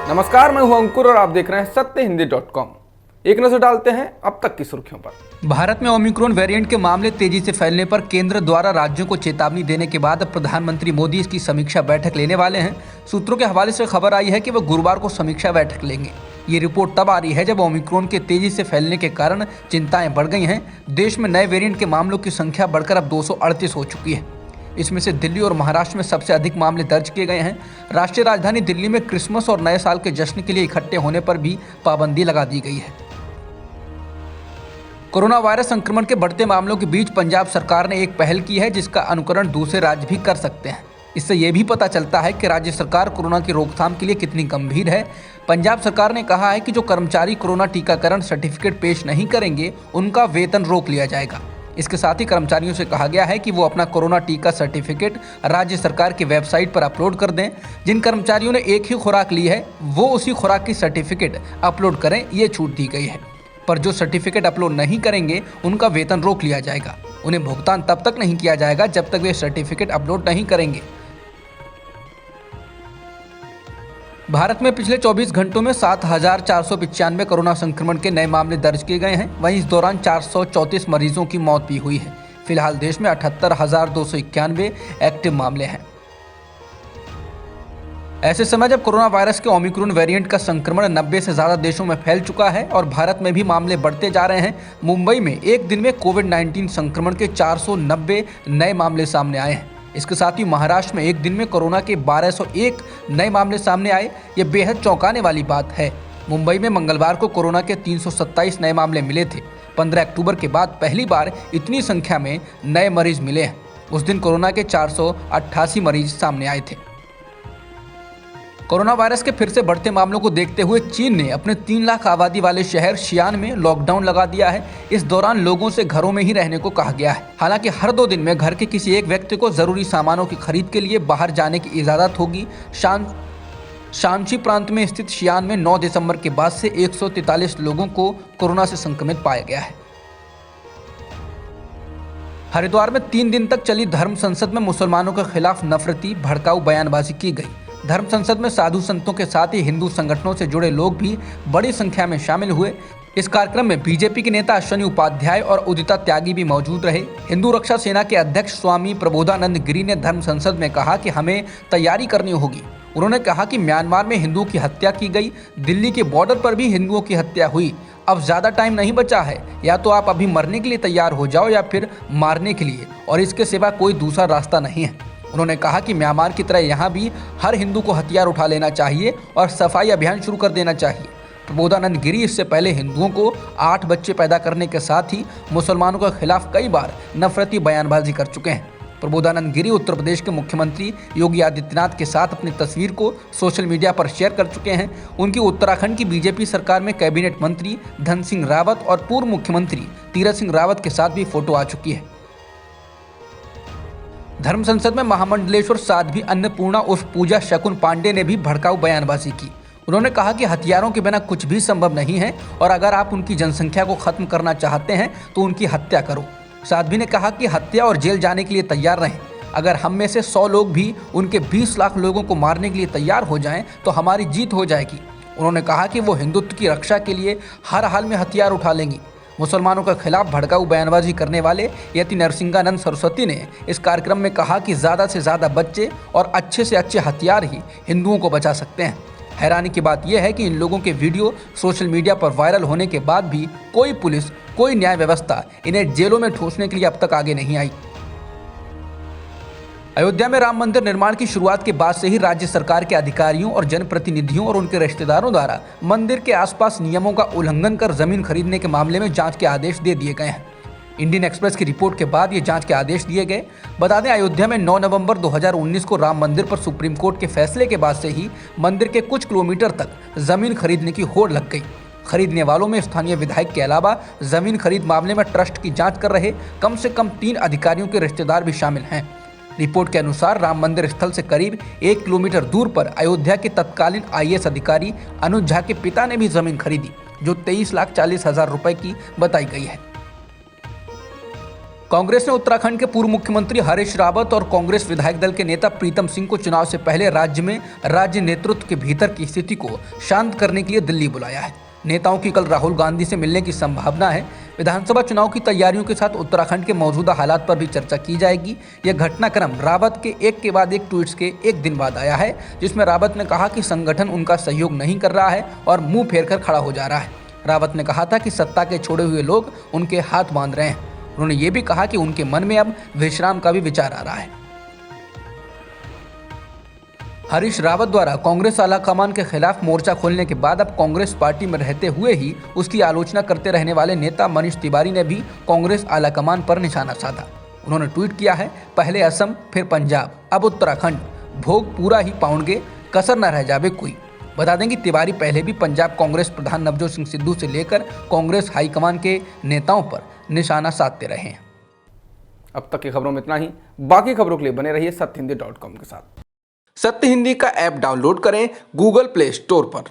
नमस्कार, मैं हूं अंकुर और आप देख रहे हैं सत्यहिंदी.com। एक नजर डालते हैं अब तक की सुर्खियों पर। भारत में ओमिक्रॉन वेरिएंट के मामले तेजी से फैलने पर केंद्र द्वारा राज्यों को चेतावनी देने के बाद अब प्रधानमंत्री मोदी इसकी समीक्षा बैठक लेने वाले हैं। सूत्रों के हवाले से खबर आई है कि वह गुरुवार को समीक्षा बैठक लेंगे। ये रिपोर्ट तब आ रही है जब ओमिक्रॉन के तेजी से फैलने के कारण चिंताएं बढ़ गई हैं। देश में नए वेरिएंट के मामलों की संख्या बढ़कर अब 238 हो चुकी है। इसमें से दिल्ली और महाराष्ट्र में सबसे अधिक मामले दर्ज किए गए हैं। राष्ट्रीय राजधानी दिल्ली में क्रिसमस और नए साल के जश्न के लिए इकट्ठे होने पर भी पाबंदी लगा दी गई है। कोरोना वायरस संक्रमण के बढ़ते मामलों के बीच पंजाब सरकार ने एक पहल की है जिसका अनुकरण दूसरे राज्य भी कर सकते हैं। इससे ये भी पता चलता है कि राज्य सरकार कोरोना की रोकथाम के लिए कितनी गंभीर है। पंजाब सरकार ने कहा है कि जो कर्मचारी कोरोना टीकाकरण सर्टिफिकेट पेश नहीं करेंगे उनका वेतन रोक लिया जाएगा। इसके साथ ही कर्मचारियों से कहा गया है कि वो अपना कोरोना टीका सर्टिफिकेट राज्य सरकार की वेबसाइट पर अपलोड कर दें। जिन कर्मचारियों ने एक ही खुराक ली है वो उसी खुराक की सर्टिफिकेट अपलोड करें, ये छूट दी गई है। पर जो सर्टिफिकेट अपलोड नहीं करेंगे उनका वेतन रोक लिया जाएगा। उन्हें भुगतान तब तक नहीं किया जाएगा जब तक वे सर्टिफिकेट अपलोड नहीं करेंगे। भारत में पिछले 24 घंटों में 7,495 कोरोना संक्रमण के नए मामले दर्ज किए गए हैं। वहीं इस दौरान 434 मरीजों की मौत भी हुई है। फिलहाल देश में 78,291 एक्टिव मामले हैं। ऐसे समय जब कोरोना वायरस के ओमिक्रॉन वेरिएंट का संक्रमण 90 से ज़्यादा देशों में फैल चुका है और भारत में भी मामले बढ़ते जा रहे हैं, मुंबई में एक दिन में कोविड-19 संक्रमण के 490 नए मामले सामने आए हैं। इसके साथ ही महाराष्ट्र में एक दिन में कोरोना के 1201 नए मामले सामने आए। ये बेहद चौंकाने वाली बात है। मुंबई में मंगलवार को कोरोना के 327 नए मामले मिले थे। 15 अक्टूबर के बाद पहली बार इतनी संख्या में नए मरीज मिले हैं। उस दिन कोरोना के 488 मरीज सामने आए थे। कोरोना वायरस के फिर से बढ़ते मामलों को देखते हुए चीन ने अपने 3 लाख आबादी वाले शहर शियान में लॉकडाउन लगा दिया है। इस दौरान लोगों से घरों में ही रहने को कहा गया है। हालांकि हर 2 दिन में घर के किसी एक व्यक्ति को जरूरी सामानों की खरीद के लिए बाहर जाने की इजाजत होगी। शांची प्रांत में स्थित शियान में 9 दिसंबर के बाद से 143 लोगों को कोरोना से संक्रमित पाया गया है। हरिद्वार में 3 दिन तक चली धर्म संसद में मुसलमानों के खिलाफ नफरती भड़काऊ बयानबाजी की गई। धर्म संसद में साधु संतों के साथ ही हिंदू संगठनों से जुड़े लोग भी बड़ी संख्या में शामिल हुए। इस कार्यक्रम में बीजेपी के नेता अश्विनी उपाध्याय और उदिता त्यागी भी मौजूद रहे। हिंदू रक्षा सेना के अध्यक्ष स्वामी प्रबोधानंद गिरी ने धर्म संसद में कहा कि हमें तैयारी करनी होगी। उन्होंने कहा कि म्यांमार में हिंदुओं की हत्या की गई, दिल्ली के बॉर्डर पर भी हिंदुओं की हत्या हुई। अब ज़्यादा टाइम नहीं बचा है, या तो आप अभी मरने के लिए तैयार हो जाओ या फिर मारने के लिए, और इसके सिवा कोई दूसरा रास्ता नहीं है। उन्होंने कहा कि म्यांमार की तरह यहाँ भी हर हिंदू को हथियार उठा लेना चाहिए और सफाई अभियान शुरू कर देना चाहिए। प्रबोधानंद गिरी इससे पहले हिंदुओं को 8 बच्चे पैदा करने के साथ ही मुसलमानों के खिलाफ कई बार नफरती बयानबाजी कर चुके हैं। प्रबोधानंद गिरी उत्तर प्रदेश के मुख्यमंत्री योगी आदित्यनाथ के साथ अपनी तस्वीर को सोशल मीडिया पर शेयर कर चुके हैं। उनकी उत्तराखंड की बीजेपी सरकार में कैबिनेट मंत्री धन सिंह रावत और पूर्व मुख्यमंत्री तीरथ सिंह रावत के साथ भी फोटो आ चुकी है। धर्म संसद में महामंडलेश्वर साध्वी अन्नपूर्णा उर्फ पूजा शकुन पांडे ने भी भड़काऊ बयानबाजी की। उन्होंने कहा कि हथियारों के बिना कुछ भी संभव नहीं है और अगर आप उनकी जनसंख्या को खत्म करना चाहते हैं तो उनकी हत्या करो। साध्वी ने कहा कि हत्या और जेल जाने के लिए तैयार रहें। अगर हम में से 100 लोग भी उनके 20 लाख लोगों को मारने के लिए तैयार हो जाएं तो हमारी जीत हो जाएगी। उन्होंने कहा कि वो हिंदुत्व की रक्षा के लिए हर हाल में हथियार उठा लेंगी। मुसलमानों के खिलाफ भड़काऊ बयानबाजी करने वाले यति नरसिंहानंद सरस्वती ने इस कार्यक्रम में कहा कि ज़्यादा से ज़्यादा बच्चे और अच्छे से अच्छे हथियार ही हिंदुओं को बचा सकते हैं। हैरानी की बात यह है कि इन लोगों के वीडियो सोशल मीडिया पर वायरल होने के बाद भी कोई पुलिस, कोई न्याय व्यवस्था इन्हें जेलों में ठूंसने के लिए अब तक आगे नहीं आई। अयोध्या में राम मंदिर निर्माण की शुरुआत के बाद से ही राज्य सरकार के अधिकारियों और जनप्रतिनिधियों और उनके रिश्तेदारों द्वारा मंदिर के आसपास नियमों का उल्लंघन कर जमीन खरीदने के मामले में जांच के आदेश दे दिए गए हैं। इंडियन एक्सप्रेस की रिपोर्ट के बाद ये जांच के आदेश दिए गए। बता दें, अयोध्या में 9 नवंबर 2019 को राम मंदिर पर सुप्रीम कोर्ट के फैसले के बाद से ही मंदिर के कुछ किलोमीटर तक जमीन खरीदने की होड़ लग गई। खरीदने वालों में स्थानीय विधायक के अलावा जमीन खरीद मामले में ट्रस्ट की जाँच कर रहे कम से कम 3 अधिकारियों के रिश्तेदार भी शामिल हैं। रिपोर्ट के अनुसार राम मंदिर स्थल से करीब 1 किलोमीटर दूर पर अयोध्या के तत्कालीन IAS अधिकारी अनुज झा के पिता ने भी जमीन खरीदी, जो 23,40,000 रुपए की बताई गई है। कांग्रेस ने उत्तराखंड के पूर्व मुख्यमंत्री हरीश रावत और कांग्रेस विधायक दल के नेता प्रीतम सिंह को चुनाव से पहले राज्य में राज्य नेतृत्व के भीतर की स्थिति को शांत करने के लिए दिल्ली बुलाया है। नेताओं की कल राहुल गांधी से मिलने की संभावना है। विधानसभा चुनाव की तैयारियों के साथ उत्तराखंड के मौजूदा हालात पर भी चर्चा की जाएगी। यह घटनाक्रम रावत के एक के बाद एक ट्वीट्स के एक दिन बाद आया है, जिसमें रावत ने कहा कि संगठन उनका सहयोग नहीं कर रहा है और मुंह फेर कर खड़ा हो जा रहा है। रावत ने कहा था कि सत्ता के छोड़े हुए लोग उनके हाथ बांध रहे हैं। उन्होंने ये भी कहा कि उनके मन में अब विश्राम का भी विचार आ रहा है। हरीश रावत द्वारा कांग्रेस आलाकमान के खिलाफ मोर्चा खोलने के बाद अब कांग्रेस पार्टी में रहते हुए ही उसकी आलोचना करते रहने वाले नेता मनीष तिवारी ने भी कांग्रेस आलाकमान पर निशाना साधा। उन्होंने ट्वीट किया है, पहले असम फिर पंजाब अब उत्तराखंड, भोग पूरा ही पाउंडगे, कसर न रह जावे कोई। बता दें कि तिवारी पहले भी पंजाब कांग्रेस प्रधान नवजोत सिंह सिद्धू से लेकर कांग्रेस हाईकमान के नेताओं पर निशाना साधते रहे हैं। अब तक की खबरों में इतना ही। बाकी खबरों के लिए बने रहिए सत्यहिंदी.com के साथ। सत्य हिंदी का ऐप डाउनलोड करें गूगल प्ले स्टोर पर।